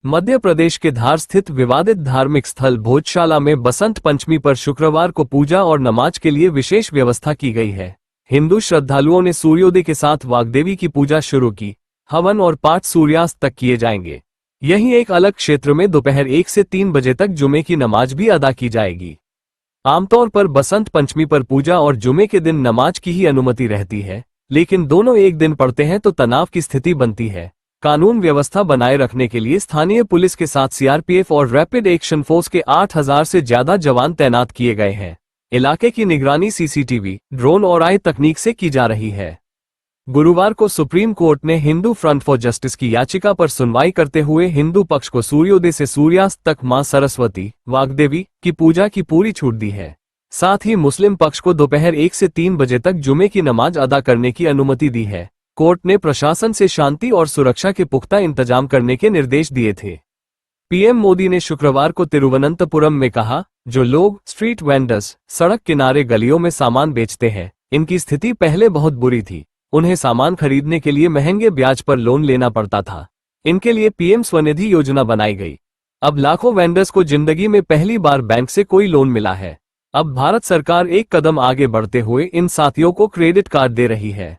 मध्य प्रदेश के धार स्थित विवादित धार्मिक स्थल भोजशाला में बसंत पंचमी पर शुक्रवार को पूजा और नमाज के लिए विशेष व्यवस्था की गई है। हिंदू श्रद्धालुओं ने सूर्योदय के साथ वाग्देवी की पूजा शुरू की। हवन और पाठ सूर्यास्त तक किए जाएंगे। यहीं एक अलग क्षेत्र में दोपहर 1 से 3 बजे तक जुमे की नमाज भी अदा की जाएगी। आमतौर पर बसंत पंचमी पर पूजा और जुमे के दिन नमाज की ही अनुमति रहती है, लेकिन दोनों एक दिन पड़ते हैं तो तनाव की स्थिति बनती है। कानून व्यवस्था बनाए रखने के लिए स्थानीय पुलिस के साथ सीआरपीएफ और रैपिड एक्शन फोर्स के 8000 से ज्यादा जवान तैनात किए गए हैं। इलाके की निगरानी सीसीटीवी, ड्रोन और आई तकनीक से की जा रही है। गुरुवार को सुप्रीम कोर्ट ने हिंदू फ्रंट फॉर जस्टिस की याचिका पर सुनवाई करते हुए हिंदू पक्ष को सूर्योदय से सूर्यास्त तक मां सरस्वती, वाग्देवी की पूजा की पूरी छूट दी है। साथ ही मुस्लिम पक्ष को दोपहर 1 से 3 बजे तक जुमे की नमाज अदा करने की अनुमति दी है। कोर्ट ने प्रशासन से शांति और सुरक्षा के पुख्ता इंतजाम करने के निर्देश दिए थे। पीएम मोदी ने शुक्रवार को तिरुवनंतपुरम में कहा, जो लोग स्ट्रीट वेंडर्स, सड़क किनारे गलियों में सामान बेचते हैं, इनकी स्थिति पहले बहुत बुरी थी। उन्हें सामान खरीदने के लिए महंगे ब्याज पर लोन लेना पड़ता था। इनके लिए पीएम स्वनिधि योजना बनाई गई। अब लाखों वेंडर्स को जिंदगी में पहली बार बैंक से कोई लोन मिला है। अब भारत सरकार एक कदम आगे बढ़ते हुए इन साथियों को क्रेडिट कार्ड दे रही है।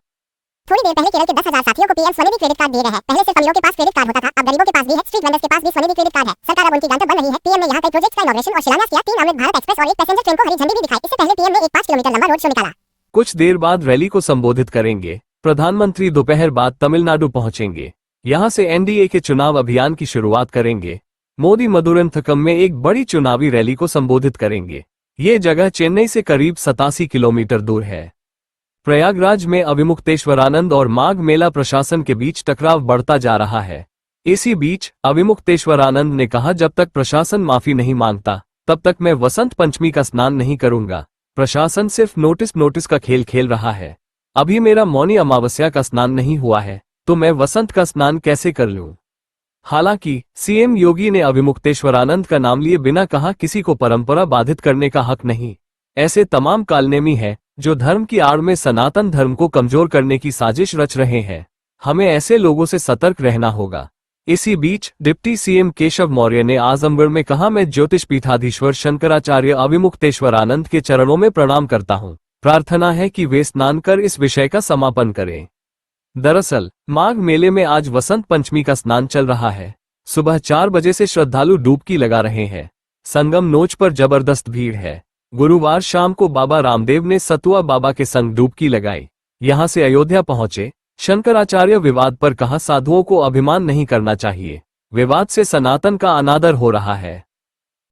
थोड़ी देर पहले केरल के 10,000 साथियों को पीएम स्वनिधि क्रेडिट कार्ड दे रहे हैं। पहले सिर्फ अमीरों के पास क्रेडिट कार्ड होता था, अब गरीबों के पास भी है। स्ट्रीट वेंडर्स के पास भी स्वनिधि क्रेडिट कार्ड है। सरकार अब उनकी गांठ बन रही है। पीएम ने यहां कई प्रोजेक्ट्स का इनॉग्रेशन और शिलान्यास किया। 3 अमृत भारत एक्सप्रेस और एक पैसेंजर ट्रेन को हरी झंडी भी दिखाई। इससे पहले पीएम ने एक 5 किलोमीटर लंबा रोड शो निकाला। कुछ देर बाद रैली को संबोधित करेंगे। प्रधानमंत्री दोपहर बाद तमिलनाडु पहुंचेंगे। यहां से एनडीए के चुनाव अभियान की शुरुआत करेंगे। मोदी मदुरंथकम में एक बड़ी चुनावी रैली को संबोधित करेंगे। ये जगह चेन्नई से करीब 87 किलोमीटर दूर है। प्रयागराज में अविमुक्तेश्वरानंद और माघ मेला प्रशासन के बीच टकराव बढ़ता जा रहा है। इसी बीच अविमुक्तेश्वरानंद ने कहा, जब तक प्रशासन माफी नहीं मांगता तब तक मैं वसंत पंचमी का स्नान नहीं करूंगा। प्रशासन सिर्फ नोटिस का खेल खेल रहा है। अभी मेरा मौनी अमावस्या का स्नान नहीं हुआ है तो मैं वसंत का स्नान कैसे कर लूं। हालांकि सीएम योगी ने अविमुक्तेश्वरानंद का नाम लिए बिना कहा, किसी को परंपरा बाधित करने का हक नहीं। ऐसे तमाम कालनेमी हैं जो धर्म की आड़ में सनातन धर्म को कमजोर करने की साजिश रच रहे हैं। हमें ऐसे लोगों से सतर्क रहना होगा। इसी बीच डिप्टी सीएम केशव मौर्य ने आजमगढ़ में कहा, मैं ज्योतिष पीठाधीश्वर शंकराचार्य अविमुक्तेश्वरानंद के चरणों में प्रणाम करता हूं। प्रार्थना है कि वे स्नान कर इस विषय का समापन करें। दरअसल माघ मेले में आज वसंत पंचमी का स्नान चल रहा है। सुबह 4 बजे से श्रद्धालु डुबकी लगा रहे हैं। संगम नोच पर जबरदस्त भीड़ है। गुरुवार शाम को बाबा रामदेव ने सतुआ बाबा के संग डुबकी लगाई। यहां से अयोध्या पहुंचे। शंकराचार्य विवाद पर कहा, साधुओं को अभिमान नहीं करना चाहिए। विवाद से सनातन का अनादर हो रहा है।